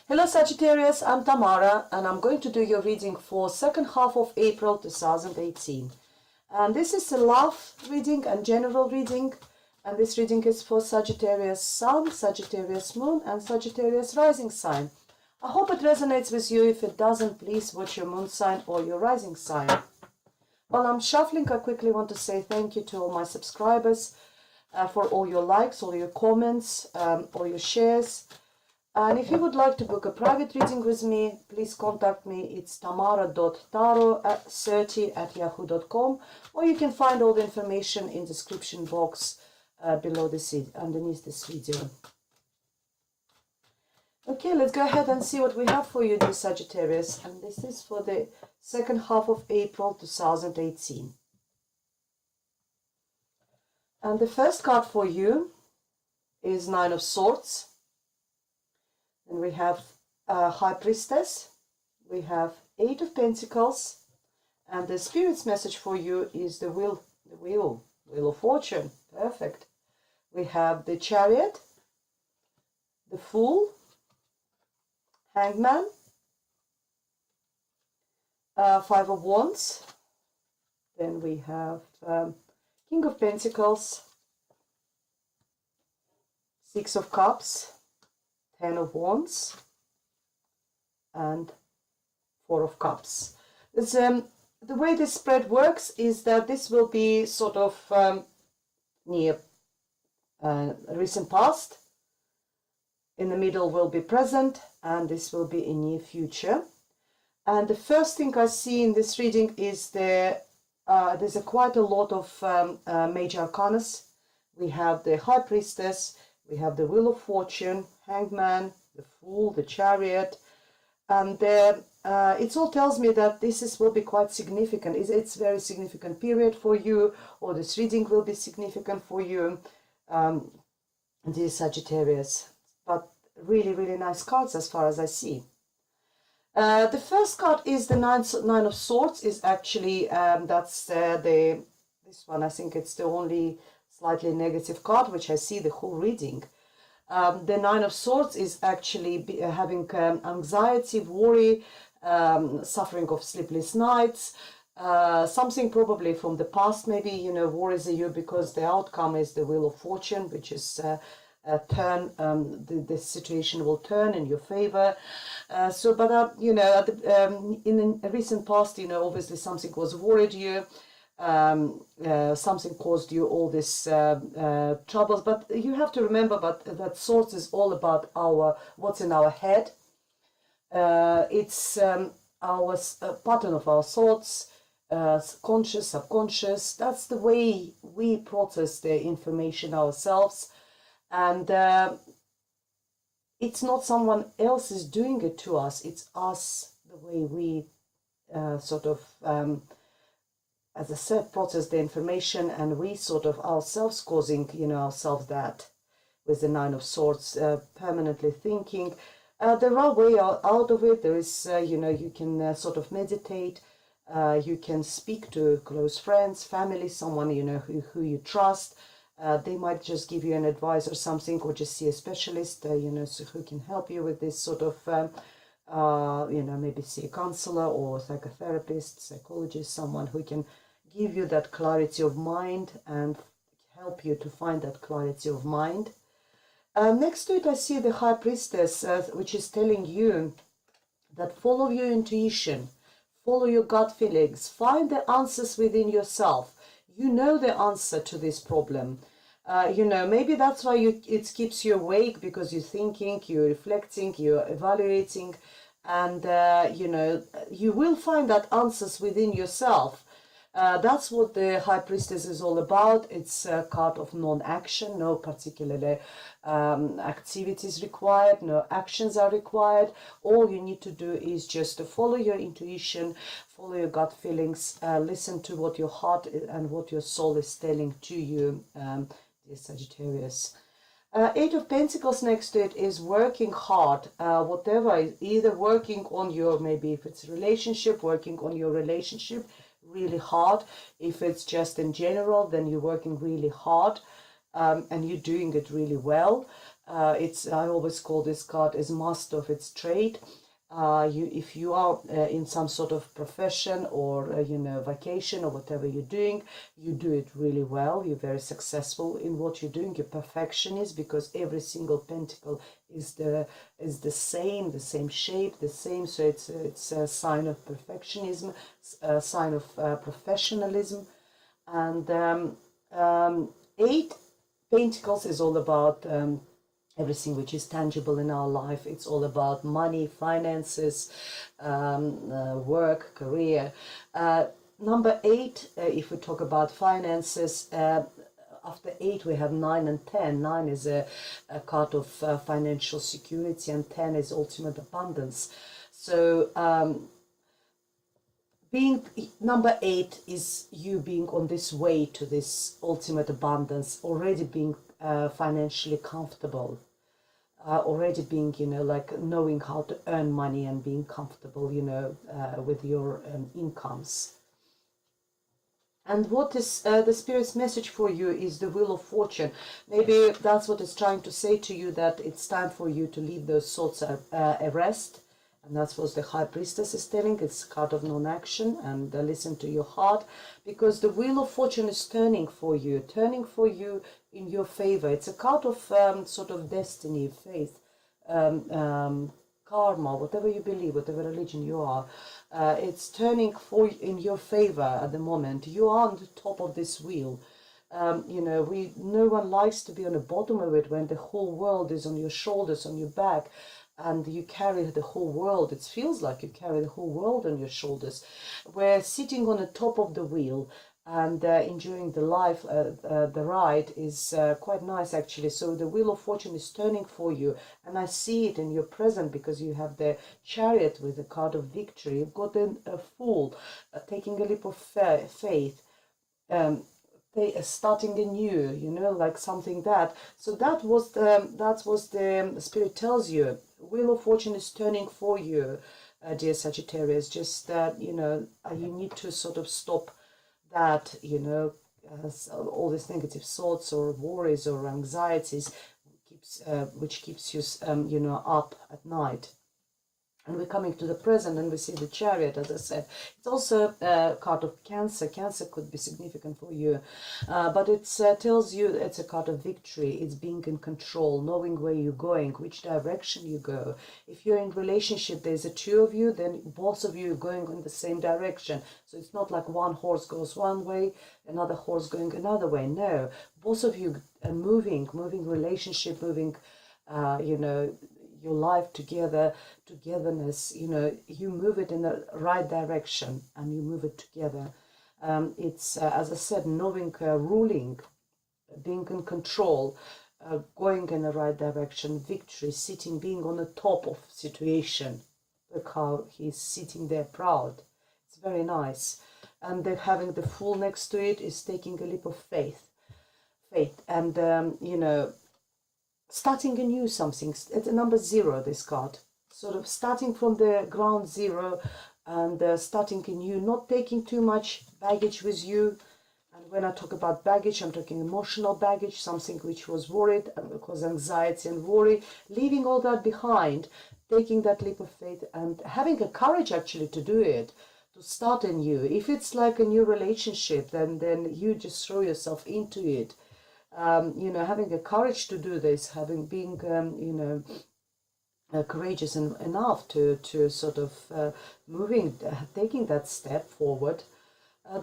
Hello Sagittarius, I'm Tamara and I'm going to do your reading for second half of April 2018. And this is a love reading and general reading. And this reading is for Sagittarius Sun, Sagittarius Moon and Sagittarius Rising sign. I hope it resonates with you. If it doesn't, please watch your moon sign or your rising sign. While I'm shuffling, I quickly want to say thank you to all my subscribers for all your likes, all your comments, all your shares. And if you would like to book a private reading with me, please contact me. It's tamara.taro30@yahoo.com, or you can find all the information in the description box below this, underneath this video. Okay, let's go ahead and see what we have for you, dear Sagittarius. And this is for the second half of April 2018. And the first card for you is Nine of Swords. And we have High Priestess, we have Eight of Pentacles, and the Spirit's message for you is the Wheel of Fortune. Perfect. We have the Chariot, the Fool, Hangman, Five of Wands, then we have King of Pentacles, Six of Cups, Ten of Wands and Four of Cups. The way this spread works is that this will be sort of near recent past, in the middle will be present, and this will be in near future. And the first thing I see in this reading is there's quite a lot of major arcanas. We have the High Priestess, we have the Wheel of Fortune, Hangman, the Fool, the Chariot, and it all tells me that this will be quite significant. It's a very significant period for you, or this reading will be significant for you, dear Sagittarius. But really, really nice cards as far as I see. The first card is the Nine of Swords. Is actually this one. I think it's the only slightly negative card which I see the whole reading. The Nine of Swords is actually having anxiety, worry, suffering of sleepless nights, something probably from the past maybe, worries you because the outcome is the Wheel of Fortune, which is the situation will turn in your favor. In a recent past, obviously something was worried you. Something caused you all this troubles, but you have to remember that Swords is all about what's in our head. It's our pattern of our thoughts, conscious, subconscious. That's the way we process the information ourselves, and it's not someone else is doing it to us. It's us, the way we as I said, process the information, and we sort of ourselves causing, ourselves that with the Nine of Swords, permanently thinking. There are ways out of it. There is, you can sort of meditate. You can speak to close friends, family, someone, who you trust. They might just give you an advice or something, or just see a specialist, so who can help you with this sort of maybe see a counselor or psychotherapist, psychologist, someone who can give you that clarity of mind and help you to find that clarity of mind. Next to it, I see the High Priestess, which is telling you that follow your intuition, follow your gut feelings, find the answers within yourself. You know the answer to this problem. Maybe that's why it keeps you awake, because you're thinking, you're reflecting, you're evaluating, and you will find that answers within yourself. That's what the High Priestess is all about. It's a card of non-action, no particular activities required, no actions are required. All you need to do is just to follow your intuition, follow your gut feelings, listen to what your heart and what your soul is telling to you, dear Sagittarius. Eight of Pentacles next to it is working hard, whatever, either working on your, maybe if it's a relationship, working on your relationship really hard. If it's just in general, then you're working really hard, and you're doing it really well. I always call this card as master of its trade. If you are in some sort of profession or vacation or whatever you're doing, you do it really well. You're very successful in what you're doing. You're perfectionist because every single pentacle is the same shape, the same. So it's a sign of perfectionism, a sign of professionalism, and 8 Pentacles is all about everything which is tangible in our life. It's all about money, finances, work, career. Number 8, if we talk about finances, after 8 we have 9 and 10. 9 is a card of financial security, and 10 is ultimate abundance. So being number 8 is you being on this way to this ultimate abundance, already being financially comfortable, already being, like knowing how to earn money and being comfortable, with your incomes. And what is the Spirit's message for you is the Wheel of Fortune. Maybe that's what it's trying to say to you, that it's time for you to leave those thoughts at rest. And that's what the High Priestess is telling. It's a card of non-action, and listen to your heart, because the Wheel of Fortune is turning for you in your favor. It's a card of sort of destiny, faith, karma, whatever you believe, whatever religion you are. It's turning in your favor at the moment. You are on the top of this wheel. No one likes to be on the bottom of it when the whole world is on your shoulders, on your back, and you carry the whole world. It feels like you carry the whole world on your shoulders. We're sitting on the top of the wheel and enjoying the life. The ride is quite nice, actually. So the Wheel of Fortune is turning for you, and I see it in your present because you have the Chariot with the card of victory. You've got a Fool taking a leap of faith, starting anew, like something that. So that was the Spirit tells you. Wheel of Fortune is turning for you, dear Sagittarius. Just that, you need to sort of stop that, all these negative thoughts or worries or anxieties which keeps you, up at night. And we're coming to the present, and we see the Chariot, as I said. It's also a card of Cancer. Cancer could be significant for you, but it tells you it's a card of victory. It's being in control, knowing where you're going, which direction you go. If you're in relationship, there's 2 of you, then both of you are going in the same direction. So it's not like one horse goes one way, another horse going another way. No, both of you are moving relationship, moving, your life together, togetherness, you move it in the right direction and you move it together. It's, as I said, knowing, ruling, being in control, going in the right direction, victory, being on the top of situation. Look how he's sitting there proud. It's very nice. And then having the Fool next to it is taking a leap of faith. And, starting anew something. It's number 0, this card. Sort of starting from the ground zero and starting anew, not taking too much baggage with you. And when I talk about baggage, I'm talking emotional baggage, something which was worried and caused anxiety and worry. Leaving all that behind, taking that leap of faith and having the courage actually to do it, to start anew. If it's like a new relationship, then you just throw yourself into it. Having the courage to do this, being courageous enough to sort of taking that step forward.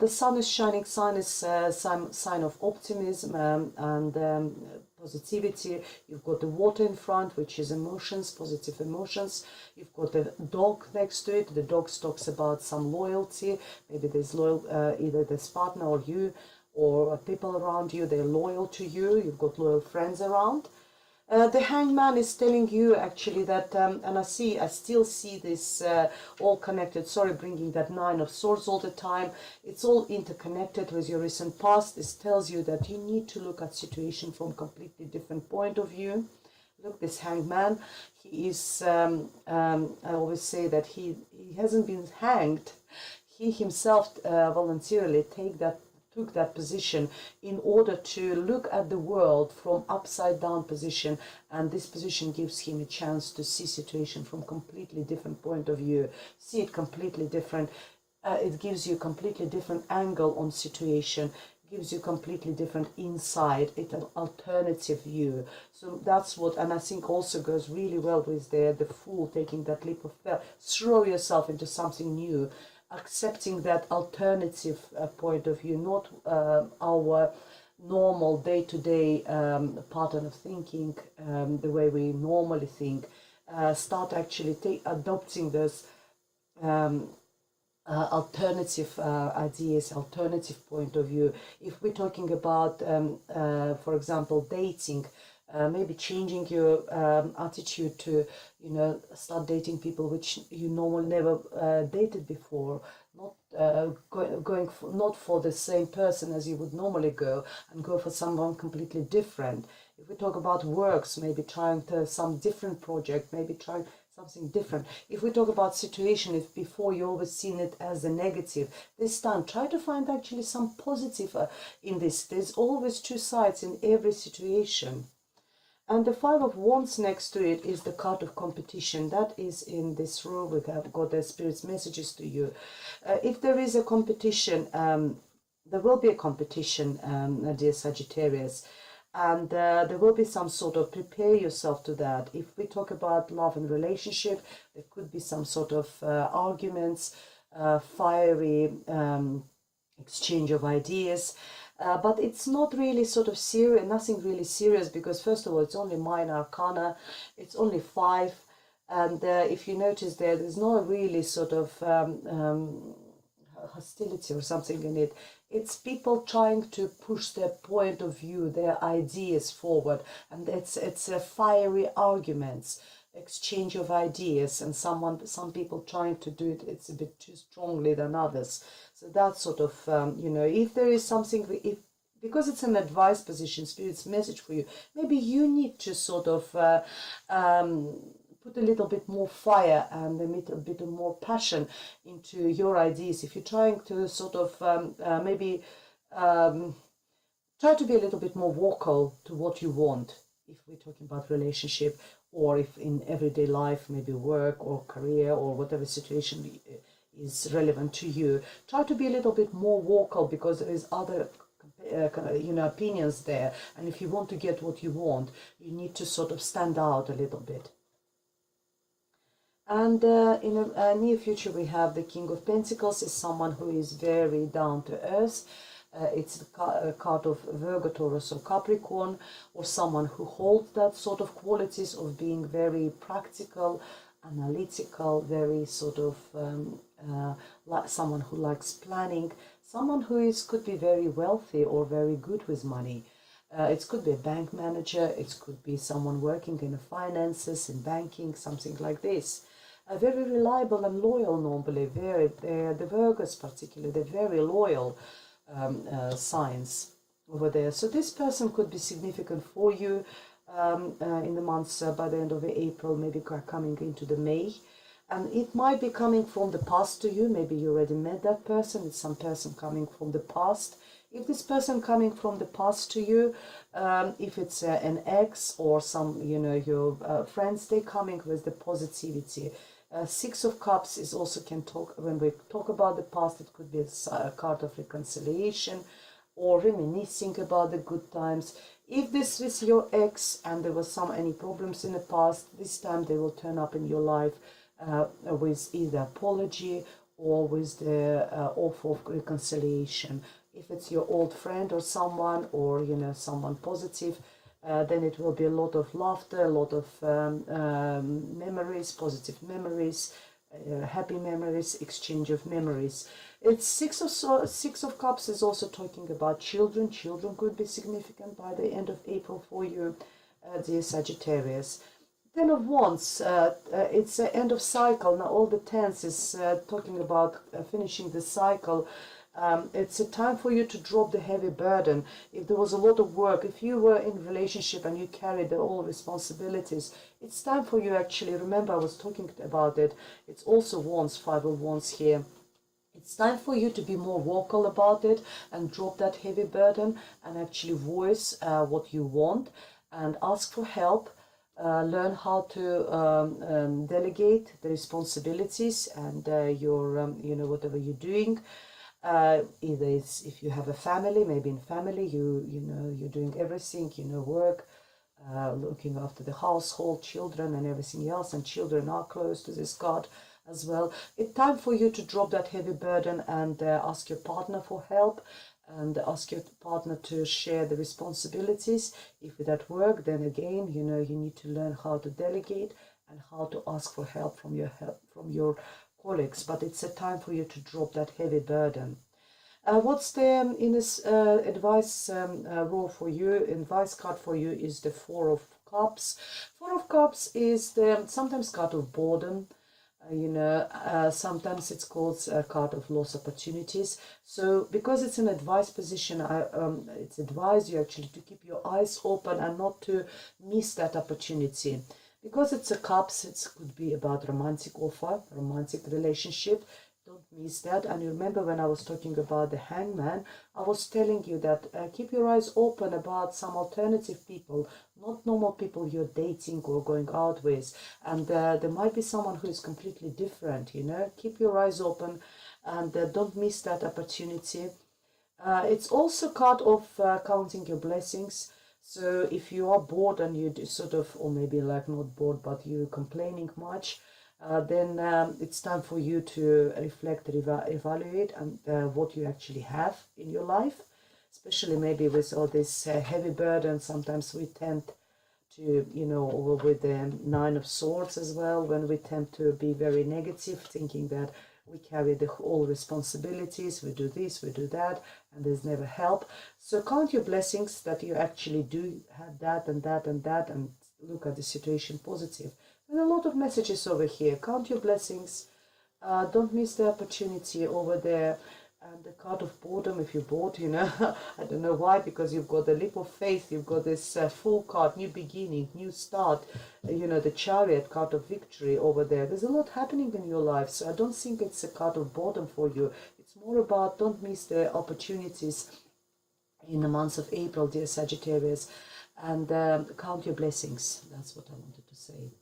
The sun is shining. Sun is some sign of optimism and positivity. You've got the water in front, which is emotions, positive emotions. You've got the dog next to it. The dog talks about some loyalty. Maybe there's either this partner or you, or people around you, they're loyal to you. You've got loyal friends around. The Hangman is telling you actually that, and I still see this all connected. Sorry, bringing that 9 of Swords all the time. It's all interconnected with your recent past. This tells you that you need to look at situation from a completely different point of view. Look, this Hangman, he is, I always say that he hasn't been hanged. He himself voluntarily took that position in order to look at the world from upside down position, and this position gives him a chance to see situation from completely different point of view, see it completely different. It gives you completely different angle on situation, gives you completely different insight, it's an alternative view. So that's what, and I think also goes really well with the Fool, taking that leap of faith, throw yourself into something new, accepting that alternative point of view, not our normal day-to-day pattern of thinking, the way we normally think. Start actually adopting those alternative ideas, alternative point of view. If we're talking about, for example, dating, maybe changing your attitude to, start dating people which you normally never dated before, not going for, not for the same person as you would normally go, and go for someone completely different. If we talk about works, maybe trying to some different project, maybe trying something different. If we talk about situation, if before you always seen it as a negative, this time try to find actually some positive in this. There's always two sides in every situation. And the Five of Wands next to it is the card of competition. That is in this row. We have got the Spirit's messages to you. If there is a competition, there will be a competition, dear Sagittarius. And there will be some sort of, prepare yourself to that. If we talk about love and relationship, there could be some sort of arguments, fiery exchange of ideas. But it's not really sort of serious, nothing really serious, because first of all, it's only minor arcana, it's only 5, and if you notice there's no really sort of hostility or something in it. It's people trying to push their point of view, their ideas forward, and it's fiery arguments, exchange of ideas, and some people trying to do it, it's a bit too strongly than others. So that's sort of, if there is something, because it's an advice position, Spirit's message for you, maybe you need to sort of put a little bit more fire and a little bit more passion into your ideas. If you're trying to sort of maybe try to be a little bit more vocal to what you want, if we're talking about relationship, or if in everyday life, maybe work or career or whatever situation is relevant to you, try to be a little bit more vocal, because there is other opinions there, and if you want to get what you want, you need to sort of stand out a little bit. And in a near future, we have the King of Pentacles, is someone who is very down to earth. It's a card of Virgo, Taurus, or Capricorn, or someone who holds that sort of qualities of being very practical, analytical, very sort of like someone who likes planning, someone who could be very wealthy or very good with money. It could be a bank manager, it could be someone working in the finances, in banking, something like this. Very reliable and loyal normally, the Virgos particularly, they're very loyal signs over there. So this person could be significant for you in the months by the end of April, maybe coming into the May. And it might be coming from the past to you. Maybe you already met that person. It's some person coming from the past. If this person coming from the past to you, if it's an ex or some, your friends, they coming with the positivity. Six of Cups is also can talk, when we talk about the past, it could be a card of reconciliation or reminiscing about the good times. If this is your ex and there was any problems in the past, this time they will turn up in your life with either apology or with the offer of reconciliation. If it's your old friend or someone, or someone positive, then it will be a lot of laughter, a lot of memories, positive memories, happy memories, exchange of memories. It's Six of Cups is also talking about children. Children could be significant by the end of April for you, dear Sagittarius. Ten of Wands, it's the end of cycle. Now all the tens is talking about finishing the cycle. It's a time for you to drop the heavy burden. If there was a lot of work, if you were in a relationship and you carried all responsibilities, it's time for you actually, remember I was talking about it, it's also Wands, Five of Wands here. It's time for you to be more vocal about it and drop that heavy burden and actually voice what you want and ask for help. Learn how to delegate the responsibilities and whatever you're doing. Either it's if you have a family, maybe in family you're doing everything, work, looking after the household, children and everything else, and children are close to this God as well. It's time for you to drop that heavy burden and ask your partner for help and ask your partner to share the responsibilities. If it's at work, then again, you need to learn how to delegate and how to ask for help from your colleagues. But it's a time for you to drop that heavy burden. What's the advice rule for you? Advice card for you is the Four of Cups. Four of Cups is the sometimes card of boredom. Sometimes it's called a card of lost opportunities. So because it's an advice position, it's advised you actually to keep your eyes open and not to miss that opportunity. Because it's a cups, it could be about romantic offer, romantic relationship. Don't miss that. And you remember when I was talking about the hangman, I was telling you that keep your eyes open about some alternative people, not normal people you're dating or going out with. And there might be someone who is completely different, Keep your eyes open and don't miss that opportunity. It's also a card of counting your blessings. So if you are bored and you sort of, or maybe like not bored, but you're complaining much, then it's time for you to reflect and evaluate and what you actually have in your life, especially maybe with all this heavy burden. Sometimes we tend to, or with the Nine of Swords as well, when we tend to be very negative, thinking that we carry the whole responsibilities, we do this, we do that, and there's never help. So count your blessings that you actually do have that and that and that, and look at the situation positive. There's a lot of messages over here. Count your blessings. Don't miss the opportunity over there. And the card of boredom, if you're bored, I don't know why, because you've got the leap of faith, you've got this full card, new beginning, new start, the Chariot card of victory over there. There's a lot happening in your life, so I don't think it's a card of boredom for you. It's more about don't miss the opportunities in the months of April, dear Sagittarius, and count your blessings. That's what I wanted to say.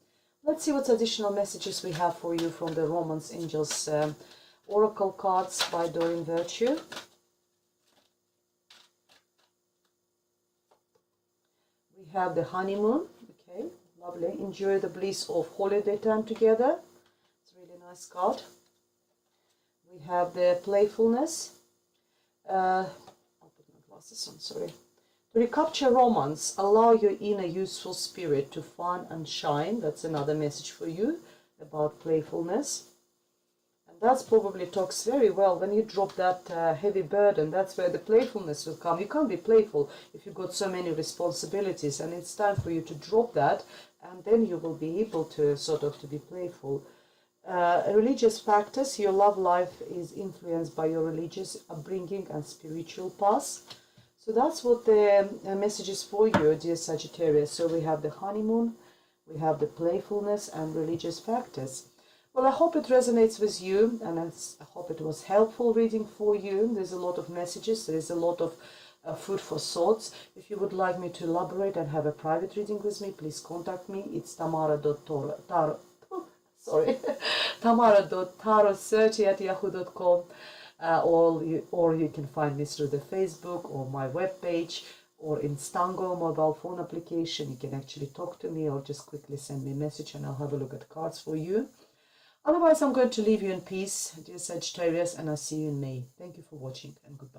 Let's see what additional messages we have for you from the Romance Angels Oracle cards by Doreen Virtue. We have the honeymoon. Okay, lovely. Enjoy the bliss of holiday time together. It's a really nice card. We have the playfulness. I'll put my glasses on, sorry. To recapture romance, allow your inner youthful spirit to fun and shine. That's another message for you about playfulness. That probably talks very well when you drop that heavy burden. That's where the playfulness will come. You can't be playful if you've got so many responsibilities, and it's time for you to drop that, and then you will be able to to be playful. Religious factors. Your love life is influenced by your religious upbringing and spiritual path. So that's what the message is for you, dear Sagittarius. So we have the honeymoon, we have the playfulness and religious factors. Well, I hope it resonates with you, and I hope it was helpful reading for you. There's a lot of messages, there's a lot of food for thoughts. If you would like me to elaborate and have a private reading with me, please contact me. It's tamara.taro30@yahoo.com, or you can find me through the Facebook or my webpage, or in Stango mobile phone application. You can actually talk to me or just quickly send me a message and I'll have a look at cards for you. Otherwise, I'm going to leave you in peace, dear Sagittarius, and I'll see you in May. Thank you for watching, and goodbye.